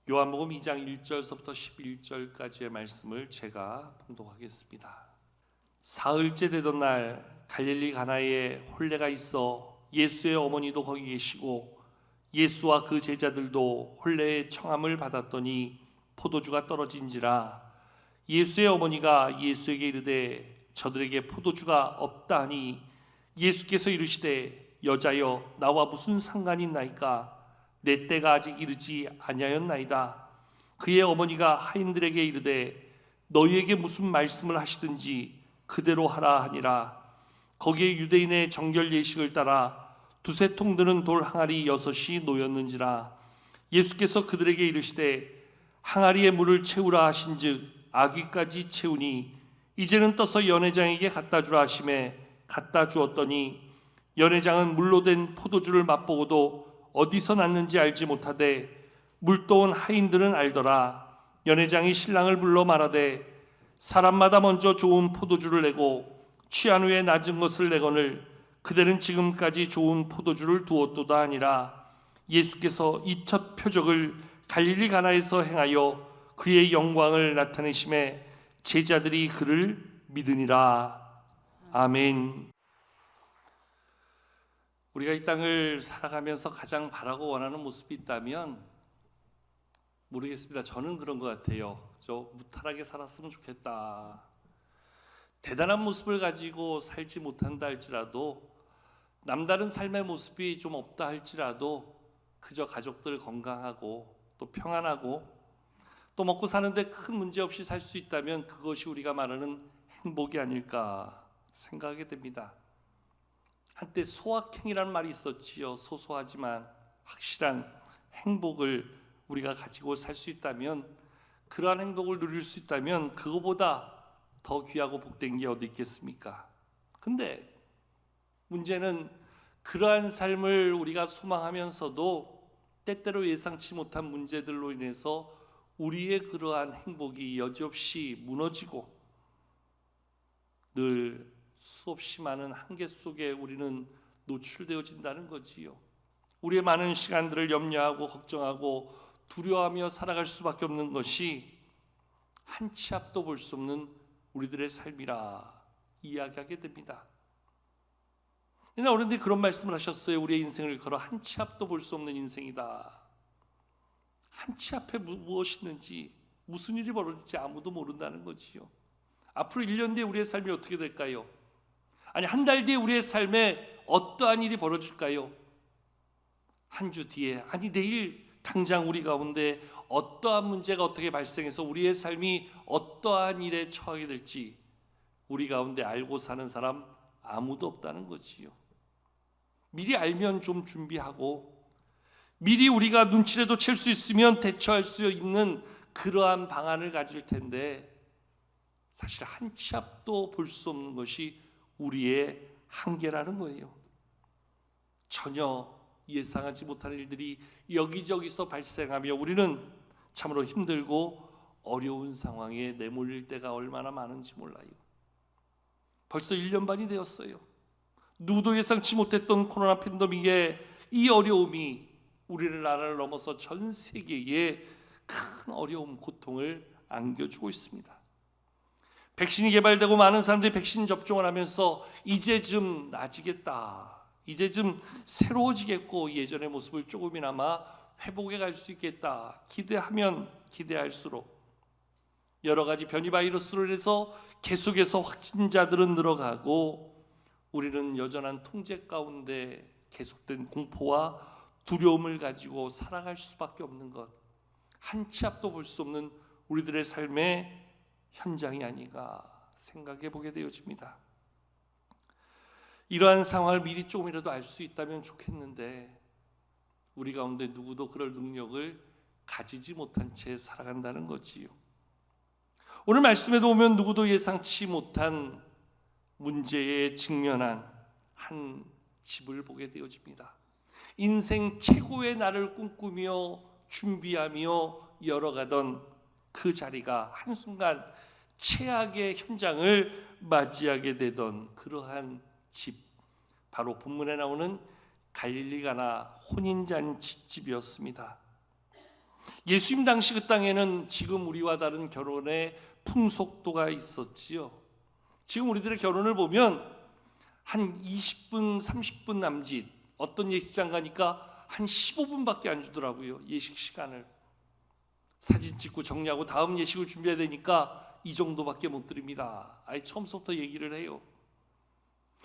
요한복음 2장 1절서부터 11절까지의 말씀을 제가 봉독하겠습니다. 사흘째 되던 날 갈릴리 가나에 혼례가 있어 예수의 어머니도 거기 계시고 예수와 그 제자들도 혼례의 청함을 받았더니 포도주가 떨어진지라 예수의 어머니가 예수에게 이르되 저들에게 포도주가 없다 하니 예수께서 이르시되 여자여 나와 무슨 상관이 있나이까 내 때가 아직 이르지 아니하였나이다. 그의 어머니가 하인들에게 이르되 너희에게 무슨 말씀을 하시든지 그대로 하라 하니라. 거기에 유대인의 정결 예식을 따라 두세 통 드는 돌 항아리 6이 놓였는지라. 예수께서 그들에게 이르시되 항아리에 물을 채우라 하신즉 아귀까지 채우니 이제는 떠서 연회장에게 갖다 주라 하시매 갖다 주었더니 연회장은 물로 된 포도주를 맛보고도 어디서 났는지 알지 못하되 물도온 하인들은 알더라. 연회장이 신랑을 불러 말하되 사람마다 먼저 좋은 포도주를 내고 취한 후에 낮은 것을 내거늘 그대는 지금까지 좋은 포도주를 두었도다 하니라. 예수께서 이 첫 표적을 갈릴리 가나에서 행하여 그의 영광을 나타내심에 제자들이 그를 믿으니라. 아멘. 우리가 이 땅을 살아가면서 가장 바라고 원하는 모습이 있다면 모르겠습니다. 저는 그런 것 같아요. 저 무탈하게 살았으면 좋겠다. 대단한 모습을 가지고 살지 못한다 할지라도 남다른 삶의 모습이 좀 없다 할지라도 그저 가족들 건강하고 또 평안하고 또 먹고 사는데 큰 문제 없이 살 수 있다면 그것이 우리가 말하는 행복이 아닐까 생각하게 됩니다. 한때 소확행이라는 말이 있었지요. 소소하지만 확실한 행복을 우리가 가지고 살 수 있다면, 그러한 행복을 누릴 수 있다면 그거보다 더 귀하고 복된 게 어디 있겠습니까? 근데 문제는 그러한 삶을 우리가 소망하면서도 때때로 예상치 못한 문제들로 인해서 우리의 그러한 행복이 여지없이 무너지고 늘 수없이 많은 한계 속에 우리는 노출되어진다는 거지요. 우리의 많은 시간들을 염려하고 걱정하고 두려워하며 살아갈 수밖에 없는 것이 한 치 앞도 볼 수 없는 우리들의 삶이라 이야기하게 됩니다. 옛날 어른들이 그런 말씀을 하셨어요. 우리의 인생을 걸어 한 치 앞도 볼 수 없는 인생이다. 한 치 앞에 무엇이 있는지, 무슨 일이 벌어질지 아무도 모른다는 거지요. 앞으로 1년 뒤에 우리의 삶이 어떻게 될까요? 아니, 한 달 뒤에 우리의 삶에 어떠한 일이 벌어질까요? 한 주 뒤에, 아니 내일 당장 우리 가운데 어떠한 문제가 어떻게 발생해서 우리의 삶이 어떠한 일에 처하게 될지 우리 가운데 알고 사는 사람 아무도 없다는 거지요. 미리 알면 좀 준비하고 미리 우리가 눈치라도 챌 수 있으면 대처할 수 있는 그러한 방안을 가질 텐데 사실 한 치 앞도 볼 수 없는 것이 우리의 한계라는 거예요. 전혀 예상하지 못한 일들이 여기저기서 발생하며 우리는 참으로 힘들고 어려운 상황에 내몰릴 때가 얼마나 많은지 몰라요. 벌써 1년 반이 되었어요. 누구도 예상치 못했던 코로나 팬데믹의 이 어려움이 우리를 나라를 넘어서 전 세계에 큰 어려움, 고통을 안겨주고 있습니다. 백신이 개발되고 많은 사람들이 백신 접종을 하면서 이제 좀 나아지겠다, 이제 좀 새로워지겠고 예전의 모습을 조금이나마 회복해 갈 수 있겠다 기대하면 기대할수록 여러 가지 변이 바이러스로 인해서 계속해서 확진자들은 늘어가고 우리는 여전한 통제 가운데 계속된 공포와 두려움을 가지고 살아갈 수밖에 없는 것, 한 치 앞도 볼 수 없는 우리들의 삶의 현장이 아닌가 생각해 보게 되어집니다. 이러한 상황을 미리 조금이라도 알 수 있다면 좋겠는데 우리 가운데 누구도 그럴 능력을 가지지 못한 채 살아간다는 거지요. 오늘 말씀에도 보면 누구도 예상치 못한 문제에 직면한 한 집을 보게 되어집니다. 인생 최고의 날을 꿈꾸며 준비하며 열어가던 그 자리가 한순간 최악의 현장을 맞이하게 되던 그러한 집, 바로 본문에 나오는 갈릴리 가나 혼인잔치집이었습니다. 예수님 당시 그 땅에는 지금 우리와 다른 결혼의 풍속도가 있었지요. 지금 우리들의 결혼을 보면 한 20분, 30분 남짓, 어떤 예식장 가니까 한 15분밖에 안 주더라고요. 예식 시간을. 사진 찍고 정리하고 다음 예식을 준비해야 되니까 이 정도밖에 못 드립니다. 아예 처음부터 얘기를 해요.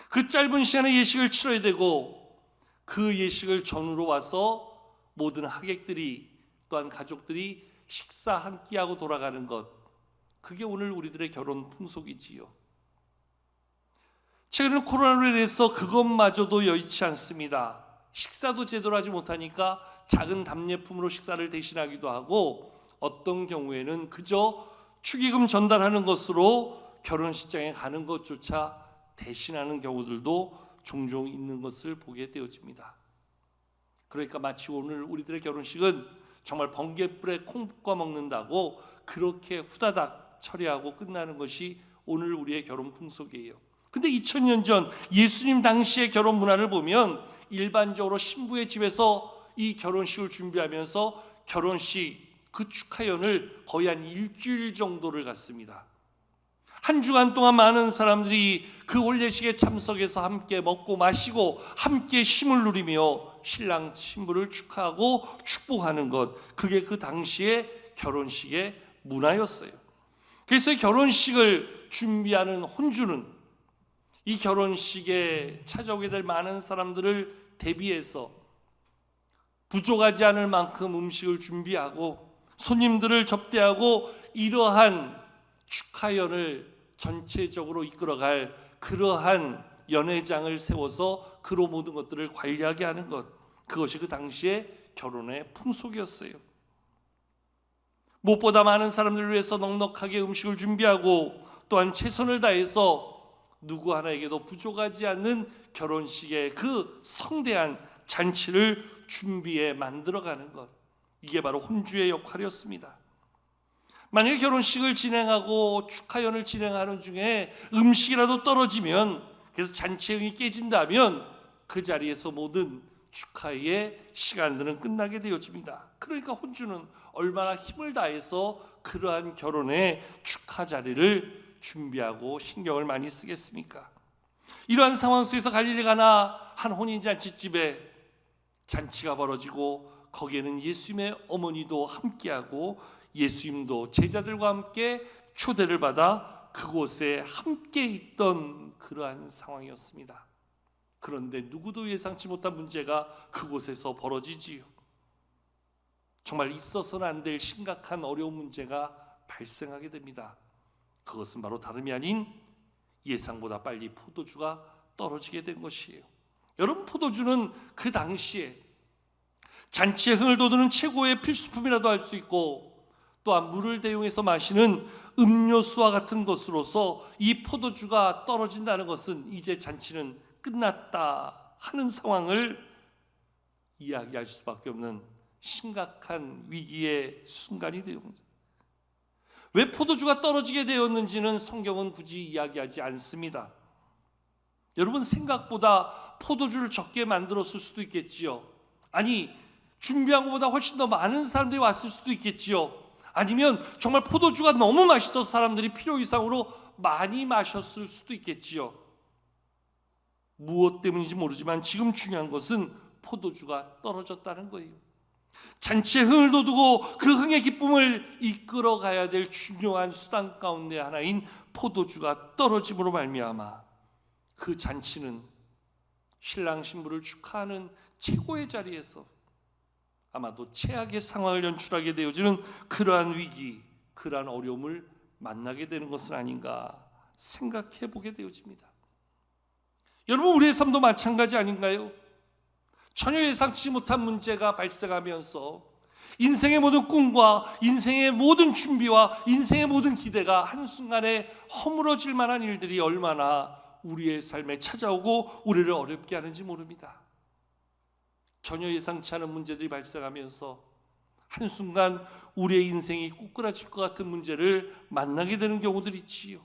그 짧은 시간에 예식을 치러야 되고 그 예식을 전후로 와서 모든 하객들이 또한 가족들이 식사 한 끼하고 돌아가는 것, 그게 오늘 우리들의 결혼 풍속이지요. 최근에 코로나로 인해서 그것마저도 여의치 않습니다. 식사도 제대로 하지 못하니까 작은 답례품으로 식사를 대신하기도 하고 어떤 경우에는 그저 축의금 전달하는 것으로 결혼식장에 가는 것조차 대신하는 경우들도 종종 있는 것을 보게 되어집니다. 그러니까 마치 오늘 우리들의 결혼식은 정말 번갯불에 콩 볶아 먹는다고 그렇게 후다닥 처리하고 끝나는 것이 오늘 우리의 결혼 풍속이에요. 근데 2000년 전 예수님 당시의 결혼 문화를 보면 일반적으로 신부의 집에서 이 결혼식을 준비하면서 결혼식 그 축하연을 거의 한 일주일 정도를 갔습니다. 한 주간 동안 많은 사람들이 그 혼례식에 참석해서 함께 먹고 마시고 함께 쉼을 누리며 신랑 신부를 축하하고 축복하는 것, 그게 그 당시의 결혼식의 문화였어요. 그래서 결혼식을 준비하는 혼주는 이 결혼식에 찾아오게 될 많은 사람들을 대비해서 부족하지 않을 만큼 음식을 준비하고 손님들을 접대하고 이러한 축하연을 전체적으로 이끌어갈 그러한 연회장을 세워서 그로 모든 것들을 관리하게 하는 것, 그것이 그 당시의 결혼의 풍속이었어요. 무엇보다 많은 사람들을 위해서 넉넉하게 음식을 준비하고 또한 최선을 다해서 누구 하나에게도 부족하지 않는 결혼식의 그 성대한 잔치를 준비해 만들어가는 것, 이게 바로 혼주의 역할이었습니다. 만약에 결혼식을 진행하고 축하연을 진행하는 중에 음식이라도 떨어지면, 그래서 잔치의 흥이 깨진다면 그 자리에서 모든 축하의 시간들은 끝나게 되어집니다. 그러니까 혼주는 얼마나 힘을 다해서 그러한 결혼의 축하 자리를 준비하고 신경을 많이 쓰겠습니까? 이러한 상황 속에서 갈릴리 가나 한 혼인잔치집에 잔치가 벌어지고 거기에는 예수님의 어머니도 함께하고 예수님도 제자들과 함께 초대를 받아 그곳에 함께 있던 그러한 상황이었습니다. 그런데 누구도 예상치 못한 문제가 그곳에서 벌어지지요. 정말 있어서는 안 될 심각한 어려운 문제가 발생하게 됩니다. 그것은 바로 다름이 아닌 예상보다 빨리 포도주가 떨어지게 된 것이에요. 여러분, 포도주는 그 당시에 잔치의 흥을 돋우는 최고의 필수품이라도 할 수 있고 또한 물을 대용해서 마시는 음료수와 같은 것으로서 이 포도주가 떨어진다는 것은 이제 잔치는 끝났다 하는 상황을 이야기할 수밖에 없는 심각한 위기의 순간이 되었습니다. 왜 포도주가 떨어지게 되었는지는 성경은 굳이 이야기하지 않습니다. 여러분, 생각보다 포도주를 적게 만들었을 수도 있겠지요. 아니, 준비한 것보다 훨씬 더 많은 사람들이 왔을 수도 있겠지요. 아니면 정말 포도주가 너무 맛있어서 사람들이 필요 이상으로 많이 마셨을 수도 있겠지요. 무엇 때문인지 모르지만 지금 중요한 것은 포도주가 떨어졌다는 거예요. 잔치의 흥을 돋우고 그 흥의 기쁨을 이끌어 가야 될 중요한 수단 가운데 하나인 포도주가 떨어짐으로 말미암아 그 잔치는 신랑 신부를 축하하는 최고의 자리에서 아마도 최악의 상황을 연출하게 되어지는 그러한 위기, 그러한 어려움을 만나게 되는 것은 아닌가 생각해 보게 되어집니다. 여러분, 우리의 삶도 마찬가지 아닌가요? 전혀 예상치 못한 문제가 발생하면서 인생의 모든 꿈과 인생의 모든 준비와 인생의 모든 기대가 한순간에 허물어질 만한 일들이 얼마나 우리의 삶에 찾아오고 우리를 어렵게 하는지 모릅니다. 전혀 예상치 않은 문제들이 발생하면서 한순간 우리의 인생이 꼬꾸라질 것 같은 문제를 만나게 되는 경우들이 있지요.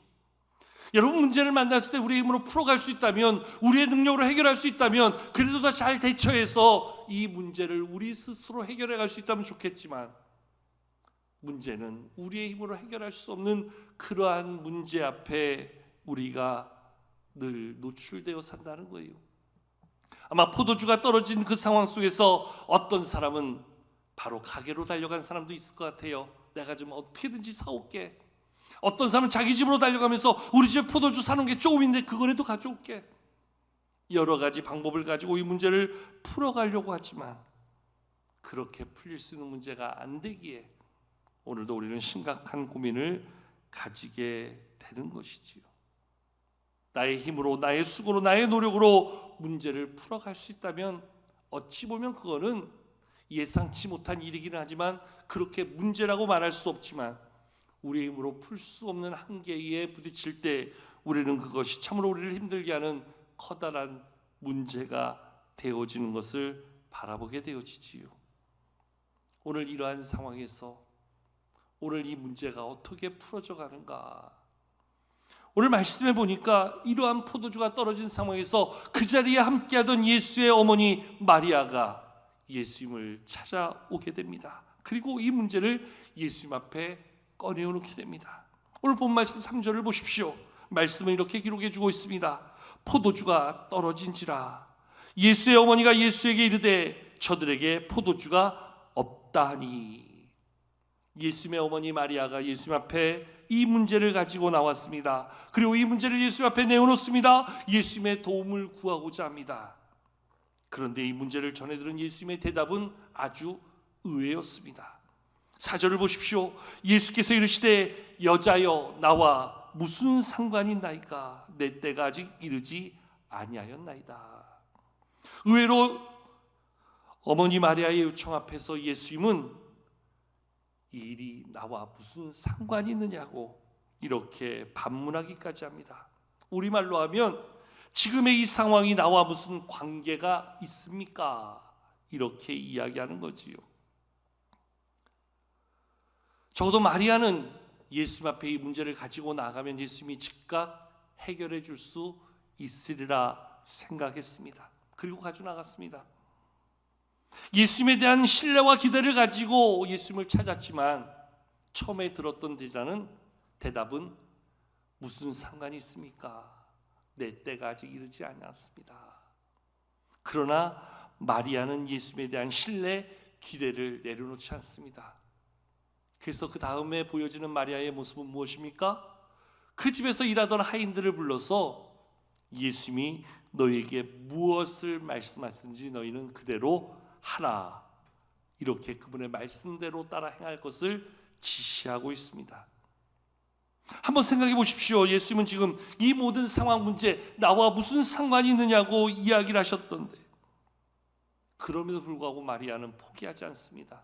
여러분, 문제를 만났을 때 우리의 힘으로 풀어갈 수 있다면, 우리의 능력으로 해결할 수 있다면 그래도 더 잘 대처해서 이 문제를 우리 스스로 해결해 갈 수 있다면 좋겠지만 문제는 우리의 힘으로 해결할 수 없는 그러한 문제 앞에 우리가 늘 노출되어 산다는 거예요. 아마 포도주가 떨어진 그 상황 속에서 어떤 사람은 바로 가게로 달려간 사람도 있을 것 같아요. 내가 좀 어떻게든지 사올게. 어떤 사람은 자기 집으로 달려가면서 우리 집에 포도주 사는 게 조금인데 그거라도 가져올게. 여러 가지 방법을 가지고 이 문제를 풀어가려고 하지만 그렇게 풀릴 수 있는 문제가 안 되기에 오늘도 우리는 심각한 고민을 가지게 되는 것이지요. 나의 힘으로, 나의 수고로, 나의 노력으로 문제를 풀어갈 수 있다면 어찌 보면 그거는 예상치 못한 일이기는 하지만 그렇게 문제라고 말할 수 없지만 우리의 힘으로 풀 수 없는 한계에 부딪힐 때 우리는 그것이 참으로 우리를 힘들게 하는 커다란 문제가 되어지는 것을 바라보게 되어지지요. 오늘 이러한 상황에서 오늘 이 문제가 어떻게 풀어져 가는가? 오늘 말씀해 보니까 이러한 포도주가 떨어진 상황에서 그 자리에 함께하던 예수의 어머니 마리아가 예수님을 찾아오게 됩니다. 그리고 이 문제를 예수님 앞에 꺼내놓게 됩니다. 오늘 본 말씀 3절을 보십시오. 말씀은 이렇게 기록해 주고 있습니다. 포도주가 떨어진지라 예수의 어머니가 예수에게 이르되 저들에게 포도주가 없다 하니. 예수님의 어머니 마리아가 예수님 앞에 이 문제를 가지고 나왔습니다. 그리고 이 문제를 예수님 앞에 내어놓습니다. 예수님의 도움을 구하고자 합니다. 그런데 이 문제를 전해들은 예수님의 대답은 아주 의외였습니다. 4절을 보십시오. 예수께서 이르시되 여자여 나와 무슨 상관이 나이까? 내 때가 아직 이르지 아니하였나이다. 의외로 어머니 마리아의 요청 앞에서 예수님은 이 일이 나와 무슨 상관이 있느냐고 이렇게 반문하기까지 합니다. 우리말로 하면 지금의 이 상황이 나와 무슨 관계가 있습니까? 이렇게 이야기하는 거지요. 적어도 마리아는 예수님 앞에 이 문제를 가지고 나가면 예수님이 즉각 해결해 줄 수 있으리라 생각했습니다. 그리고 가지고 나갔습니다. 예수님에 대한 신뢰와 기대를 가지고 예수님을 찾았지만 처음에 들었던 대답은 무슨 상관이 있습니까? 내 때가 아직 이르지 않았습니다. 그러나 마리아는 예수님에 대한 신뢰, 기대를 내려놓지 않습니다. 그래서 그 다음에 보여지는 마리아의 모습은 무엇입니까? 그 집에서 일하던 하인들을 불러서 예수님이 너희에게 무엇을 말씀하시든지 너희는 그대로 하라. 이렇게 그분의 말씀대로 따라 행할 것을 지시하고 있습니다. 한번 생각해 보십시오. 예수님은 지금 이 모든 상황 문제 나와 무슨 상관이 있느냐고 이야기를 하셨던데 그럼에도 불구하고 마리아는 포기하지 않습니다.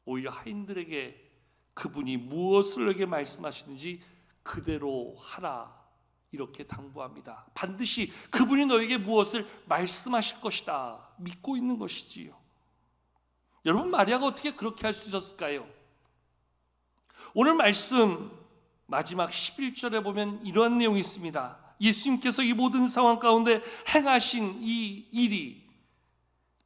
오히려 하인들에게 그분이 무엇을 너에게 말씀하시든지 그대로 하라 이렇게 당부합니다. 반드시 그분이 너에게 무엇을 말씀하실 것이다 믿고 있는 것이지요. 여러분 마리아가 어떻게 그렇게 할 수 있었을까요? 오늘 말씀 마지막 11절에 보면 이러한 내용이 있습니다. 예수님께서 이 모든 상황 가운데 행하신 이 일이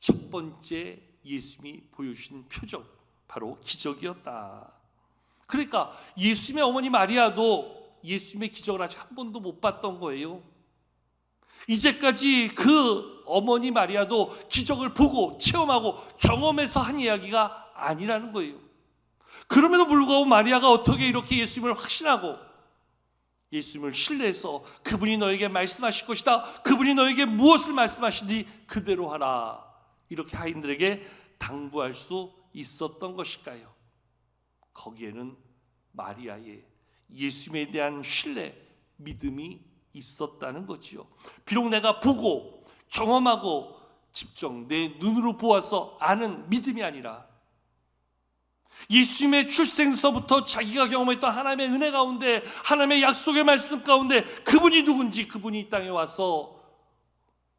첫 번째 예수님이 보여주신 표적 바로 기적이었다. 그러니까 예수님의 어머니 마리아도 예수님의 기적을 아직 한 번도 못 봤던 거예요. 이제까지 그 어머니 마리아도 기적을 보고 체험하고 경험해서 한 이야기가 아니라는 거예요. 그럼에도 불구하고 마리아가 어떻게 이렇게 예수님을 확신하고 예수님을 신뢰해서 그분이 너에게 말씀하실 것이다, 그분이 너에게 무엇을 말씀하시니 그대로 하라 이렇게 하인들에게 당부할 수 있었던 것일까요? 거기에는 마리아의 예수님에 대한 신뢰, 믿음이 있었다는 거지요. 비록 내가 보고 경험하고 직접 내 눈으로 보아서 아는 믿음이 아니라 예수님의 출생서부터 자기가 경험했던 하나님의 은혜 가운데 하나님의 약속의 말씀 가운데 그분이 누군지, 그분이 이 땅에 와서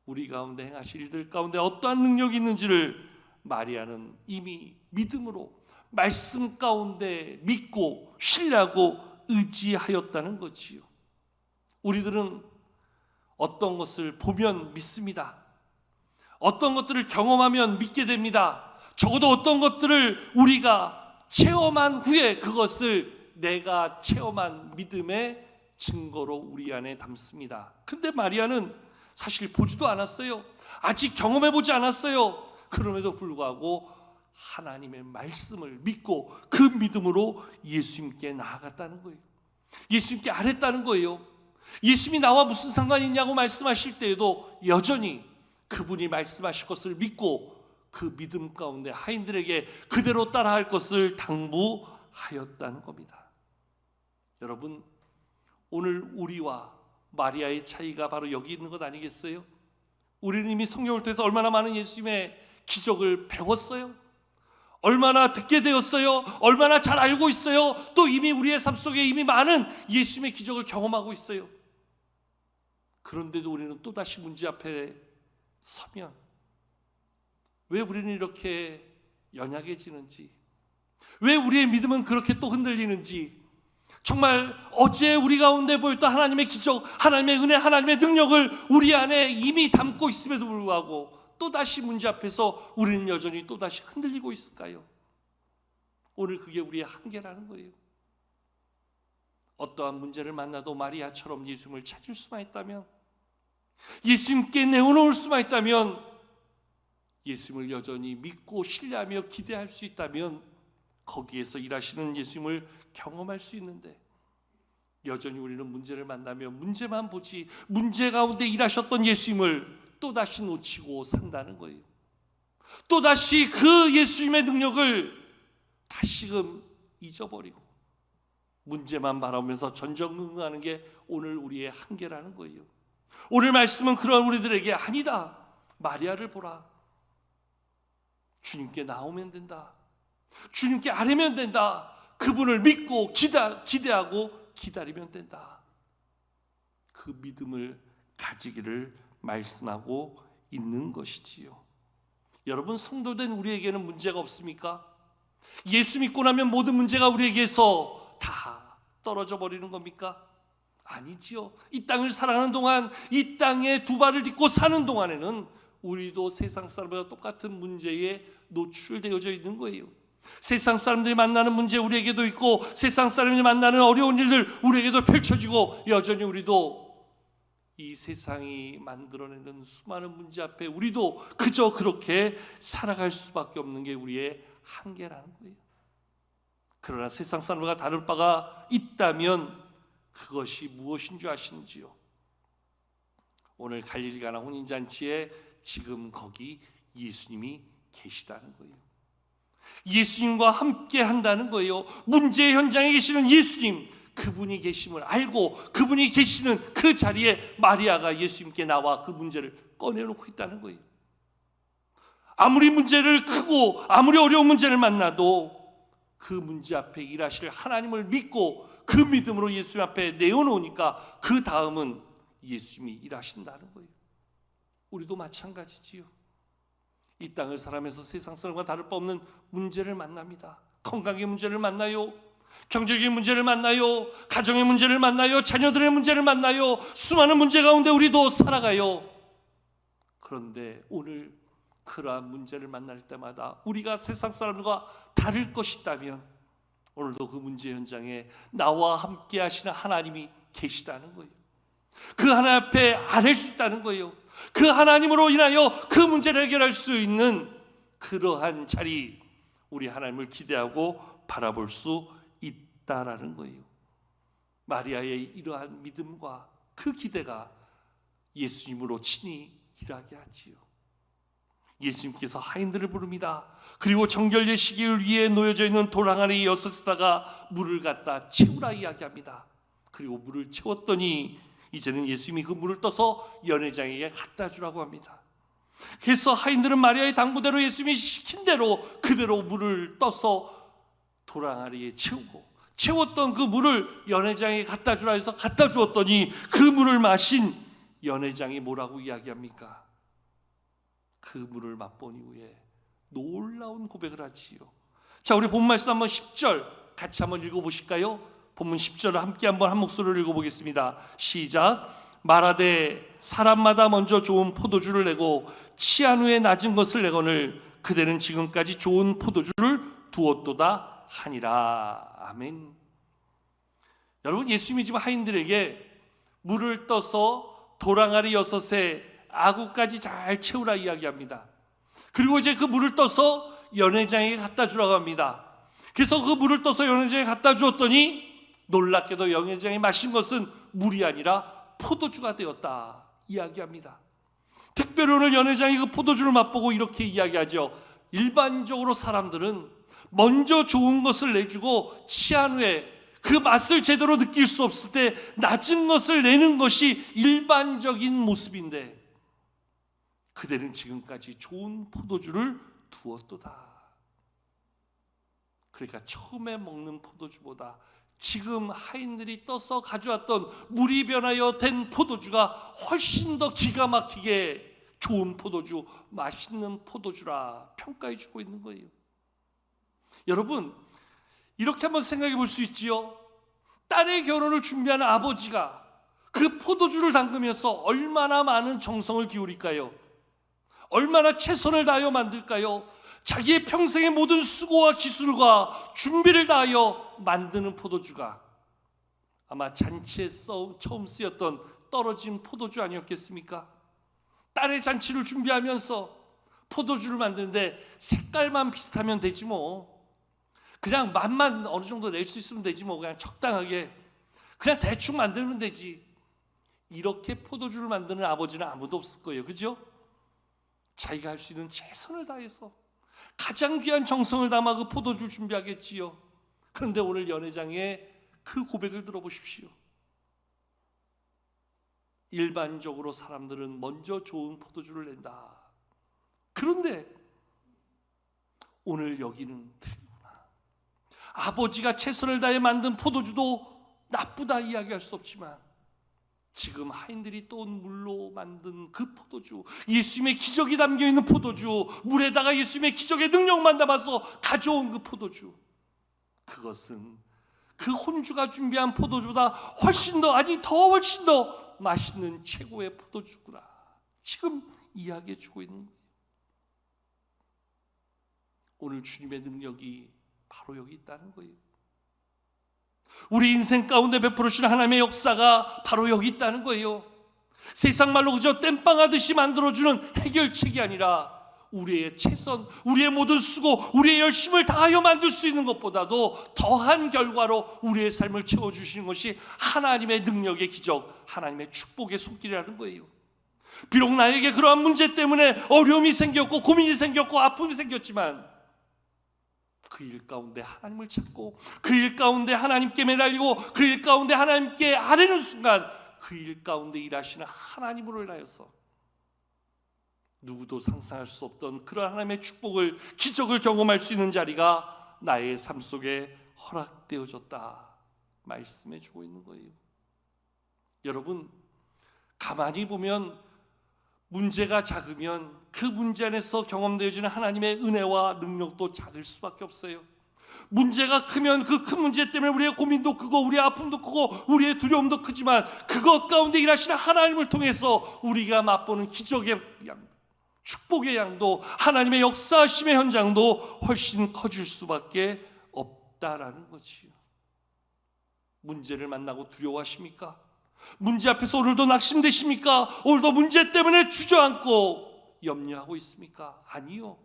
우리 가운데 행하실 일들 가운데 어떠한 능력이 있는지를 마리아는 이미 믿음으로 말씀 가운데 믿고 신뢰하고 의지하였다는 거지요. 우리들은 어떤 것을 보면 믿습니다. 어떤 것들을 경험하면 믿게 됩니다. 적어도 어떤 것들을 우리가 체험한 후에 그것을 내가 체험한 믿음의 증거로 우리 안에 담습니다. 근데 마리아는 사실 보지도 않았어요. 아직 경험해보지 않았어요. 그럼에도 불구하고 하나님의 말씀을 믿고 그 믿음으로 예수님께 나아갔다는 거예요. 예수님께 아뢰었다는 거예요. 예수님이 나와 무슨 상관이 있냐고 말씀하실 때에도 여전히 그분이 말씀하실 것을 믿고 그 믿음 가운데 하인들에게 그대로 따라할 것을 당부하였다는 겁니다. 여러분, 오늘 우리와 마리아의 차이가 바로 여기 있는 것 아니겠어요? 우리는 이미 성경을 통해서 얼마나 많은 예수님의 기적을 배웠어요? 얼마나 듣게 되었어요? 얼마나 잘 알고 있어요? 또 이미 우리의 삶 속에 이미 많은 예수님의 기적을 경험하고 있어요. 그런데도 우리는 또다시 문제 앞에 서면 왜 우리는 이렇게 연약해지는지, 왜 우리의 믿음은 그렇게 또 흔들리는지, 정말 어제 우리 가운데 보였던 하나님의 기적, 하나님의 은혜, 하나님의 능력을 우리 안에 이미 담고 있음에도 불구하고 또다시 문제 앞에서 우리는 여전히 또다시 흔들리고 있을까요? 오늘 그게 우리의 한계라는 거예요. 어떠한 문제를 만나도 마리아처럼 예수님을 찾을 수만 있다면, 예수님께 내어놓을 수만 있다면, 예수님을 여전히 믿고 신뢰하며 기대할 수 있다면 거기에서 일하시는 예수님을 경험할 수 있는데, 여전히 우리는 문제를 만나면 문제만 보지 문제 가운데 일하셨던 예수님을 또다시 놓치고 산다는 거예요. 또다시 그 예수님의 능력을 다시금 잊어버리고 문제만 바라보면서 전전긍긍하는 게 오늘 우리의 한계라는 거예요. 오늘 말씀은 그런 우리들에게 아니다, 마리아를 보라, 주님께 나오면 된다, 주님께 아뢰면 된다, 그분을 믿고 기대하고 기다리면 된다, 그 믿음을 가지기를 말씀하고 있는 것이지요. 여러분, 성도된 우리에게는 문제가 없습니까? 예수 믿고 나면 모든 문제가 우리에게서 다 떨어져 버리는 겁니까? 아니지요. 이 땅을 살아가는 동안, 이 땅에 두 발을 딛고 사는 동안에는 우리도 세상 사람과 똑같은 문제에 노출되어져 있는 거예요. 세상 사람들이 만나는 문제 우리에게도 있고, 세상 사람들이 만나는 어려운 일들 우리에게도 펼쳐지고, 여전히 우리도 이 세상이 만들어내는 수많은 문제 앞에 우리도 그저 그렇게 살아갈 수밖에 없는 게 우리의 한계라는 거예요. 그러나 세상 사람과 다를 바가 있다면 그것이 무엇인 줄 아시는지요? 오늘 갈릴리 가나 혼인잔치에 지금 거기 예수님이 계시다는 거예요. 예수님과 함께 한다는 거예요. 문제의 현장에 계시는 예수님, 그분이 계심을 알고 그분이 계시는 그 자리에 마리아가 예수님께 나와 그 문제를 꺼내놓고 있다는 거예요. 아무리 문제를 크고 아무리 어려운 문제를 만나도 그 문제 앞에 일하실 하나님을 믿고 그 믿음으로 예수님 앞에 내어놓으니까 그 다음은 예수님이 일하신다는 거예요. 우리도 마찬가지지요. 이 땅을 살아가면서 세상 사람과 다를 바 없는 문제를 만납니다. 건강의 문제를 만나요, 경제적인 문제를 만나요, 가정의 문제를 만나요, 자녀들의 문제를 만나요. 수많은 문제 가운데 우리도 살아가요. 그런데 오늘 그러한 문제를 만날 때마다 우리가 세상 사람과 다를 것이 있다면 오늘도 그 문제 현장에 나와 함께 하시는 하나님이 계시다는 거예요. 그 하나님 앞에 아뢰 수 있다는 거예요. 그 하나님으로 인하여 그 문제를 해결할 수 있는 그러한 자리, 우리 하나님을 기대하고 바라볼 수 있다라는 거예요. 마리아의 이러한 믿음과 그 기대가 예수님으로 친히 일하게 하지요. 예수님께서 하인들을 부릅니다. 그리고 정결 예식을 위해 놓여져 있는 돌 안에 여섯에다가 물을 갖다 채우라 이야기합니다. 그리고 물을 채웠더니 이제는 예수님이 그 물을 떠서 연회장에게 갖다 주라고 합니다. 그래서 하인들은 마리아의 당부대로 예수님이 시킨 대로 그대로 물을 떠서 도랑아리에 채웠던 그 물을 연회장에 갖다 주라 해서 갖다 주었더니 그 물을 마신 연회장이 뭐라고 이야기합니까? 그 물을 맛본 이후에 놀라운 고백을 하지요. 자, 우리 본문 말씀 한번 10절 같이 한번 읽어보실까요? 본문 10절을 함께 한번 한 목소리로 읽어보겠습니다. 시작. 말하되 사람마다 먼저 좋은 포도주를 내고 취한 후에 낮은 것을 내거늘 그대는 지금까지 좋은 포도주를 두었도다 하니라. 아멘. 여러분, 예수님이 지금 하인들에게 물을 떠서 도랑아리 6에 아구까지 잘 채우라 이야기합니다. 그리고 이제 그 물을 떠서 연회장에게 갖다 주라고 합니다. 그래서 그 물을 떠서 연회장에 갖다 주었더니 놀랍게도 연회장이 마신 것은 물이 아니라 포도주가 되었다 이야기합니다. 특별히 오늘 연회장이 그 포도주를 맛보고 이렇게 이야기하죠. 일반적으로 사람들은 먼저 좋은 것을 내주고 취한 후에 그 맛을 제대로 느낄 수 없을 때 낮은 것을 내는 것이 일반적인 모습인데 그대는 지금까지 좋은 포도주를 두었도다. 그러니까 처음에 먹는 포도주보다 지금 하인들이 떠서 가져왔던 물이 변하여 된 포도주가 훨씬 더 기가 막히게 좋은 포도주, 맛있는 포도주라 평가해 주고 있는 거예요. 여러분, 이렇게 한번 생각해 볼 수 있지요. 딸의 결혼을 준비하는 아버지가 그 포도주를 담그면서 얼마나 많은 정성을 기울일까요? 얼마나 최선을 다하여 만들까요? 자기의 평생의 모든 수고와 기술과 준비를 다하여 만드는 포도주가 아마 잔치에 처음 쓰였던 떨어진 포도주 아니었겠습니까? 딸의 잔치를 준비하면서 포도주를 만드는데 색깔만 비슷하면 되지 뭐, 그냥 맛만 어느 정도 낼 수 있으면 되지 뭐, 그냥 적당하게 그냥 대충 만들면 되지. 이렇게 포도주를 만드는 아버지는 아무도 없을 거예요. 그죠? 자기가 할 수 있는 최선을 다해서 가장 귀한 정성을 담아 그 포도주를 준비하겠지요. 그런데 오늘 연회장의 그 고백을 들어보십시오. 일반적으로 사람들은 먼저 좋은 포도주를 낸다. 그런데 오늘 여기는 틀리구나. 아버지가 최선을 다해 만든 포도주도 나쁘다 이야기할 수 없지만 지금 하인들이 떠온 물로 만든 그 포도주, 예수님의 기적이 담겨있는 포도주, 물에다가 예수님의 기적의 능력만 담아서 가져온 그 포도주, 그것은 그 혼주가 준비한 포도주보다 훨씬 더, 아니 더 훨씬 더 맛있는 최고의 포도주구나 지금 이야기해 주고 있는 거예요. 오늘 주님의 능력이 바로 여기 있다는 거예요. 우리 인생 가운데 베풀으시는 하나님의 역사가 바로 여기 있다는 거예요. 세상 말로 그저 땜빵하듯이 만들어주는 해결책이 아니라 우리의 최선, 우리의 모든 수고, 우리의 열심을 다하여 만들 수 있는 것보다도 더한 결과로 우리의 삶을 채워주시는 것이 하나님의 능력의 기적, 하나님의 축복의 손길이라는 거예요. 비록 나에게 그러한 문제 때문에 어려움이 생겼고 고민이 생겼고 아픔이 생겼지만 그 일 가운데 하나님을 찾고 그 일 가운데 하나님께 매달리고 그 일 가운데 하나님께 아뢰는 순간 그 일 가운데 일하시는 하나님으로 인하여서 누구도 상상할 수 없던 그런 하나님의 축복을, 기적을 경험할 수 있는 자리가 나의 삶 속에 허락되어졌다 말씀해 주고 있는 거예요. 여러분, 가만히 보면 문제가 작으면 그 문제 안에서 경험되어지는 하나님의 은혜와 능력도 작을 수밖에 없어요. 문제가 크면 그 큰 문제 때문에 우리의 고민도 크고 우리의 아픔도 크고 우리의 두려움도 크지만 그것 가운데 일하시는 하나님을 통해서 우리가 맛보는 기적의 양, 축복의 양도, 하나님의 역사하심의 현장도 훨씬 커질 수밖에 없다라는 거지요. 문제를 만나고 두려워하십니까? 문제 앞에서 오늘도 낙심되십니까? 오늘도 문제 때문에 주저앉고 염려하고 있습니까? 아니요.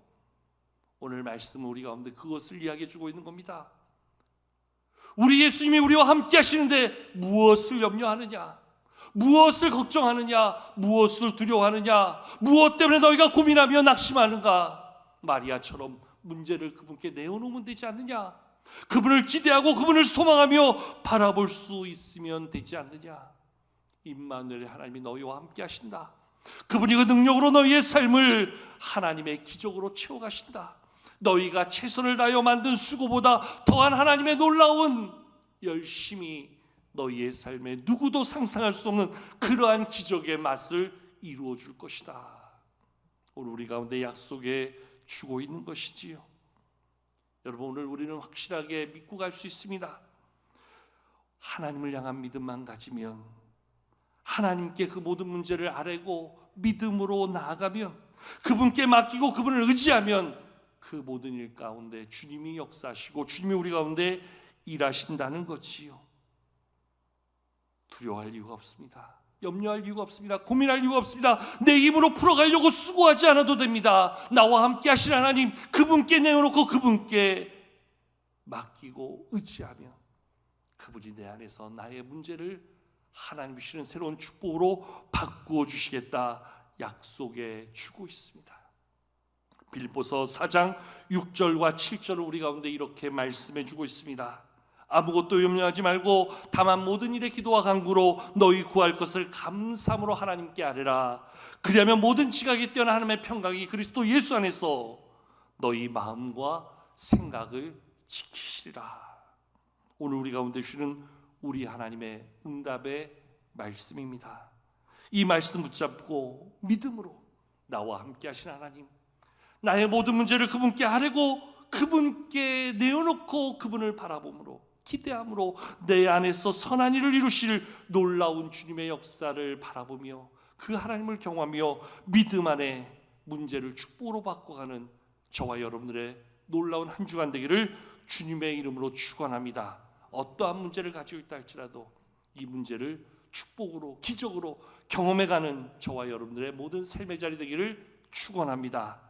오늘 말씀은 우리 가운데 그것을 이야기해 주고 있는 겁니다. 우리 예수님이 우리와 함께 하시는데 무엇을 염려하느냐? 무엇을 걱정하느냐? 무엇을 두려워하느냐? 무엇 때문에 너희가 고민하며 낙심하는가? 마리아처럼 문제를 그분께 내어놓으면 되지 않느냐? 그분을 기대하고 그분을 소망하며 바라볼 수 있으면 되지 않느냐? 임마누엘의 하나님이 너희와 함께 하신다. 그분이 그 능력으로 너희의 삶을 하나님의 기적으로 채워가신다. 너희가 최선을 다하여 만든 수고보다 더한 하나님의 놀라운 열심이 너희의 삶에 누구도 상상할 수 없는 그러한 기적의 맛을 이루어 줄 것이다. 오늘 우리 가운데 약속해 주고 있는 것이지요. 여러분, 오늘 우리는 확실하게 믿고 갈 수 있습니다. 하나님을 향한 믿음만 가지면, 하나님께 그 모든 문제를 아뢰고 믿음으로 나아가면, 그분께 맡기고 그분을 의지하면 그 모든 일 가운데 주님이 역사하시고 주님이 우리 가운데 일하신다는 거지요. 두려워할 이유가 없습니다. 염려할 이유가 없습니다. 고민할 이유가 없습니다. 내 입으로 풀어가려고 수고하지 않아도 됩니다. 나와 함께 하신 하나님, 그분께 내어놓고 그분께 맡기고 의지하며 그분이 내 안에서 나의 문제를 하나님 주시는 새로운 축복으로 바꾸어 주시겠다 약속해 주고 있습니다. 빌립보서 4장 6절과 7절을 우리 가운데 이렇게 말씀해 주고 있습니다. 아무것도 염려하지 말고 다만 모든 일에 기도와 간구로 너희 구할 것을 감사함으로 하나님께 아뢰라. 그리하면 모든 지각에 뛰어난 하나님의 평강이 그리스도 예수 안에서 너희 마음과 생각을 지키시리라. 오늘 우리 가운데 주시는 우리 하나님의 응답의 말씀입니다. 이 말씀 붙잡고 믿음으로 나와 함께 하신 하나님, 나의 모든 문제를 그분께 아뢰고 그분께 내어놓고 그분을 바라봄으로 기대함으로 내 안에서 선한 일을 이루실 놀라운 주님의 역사를 바라보며 그 하나님을 경험하며 믿음 안에 문제를 축복으로 바꿔가는 저와 여러분들의 놀라운 한 주간 되기를 주님의 이름으로 축원합니다. 어떠한 문제를 가지고 있다 할지라도 이 문제를 축복으로 기적으로 경험해가는 저와 여러분들의 모든 삶의 자리 되기를 축원합니다.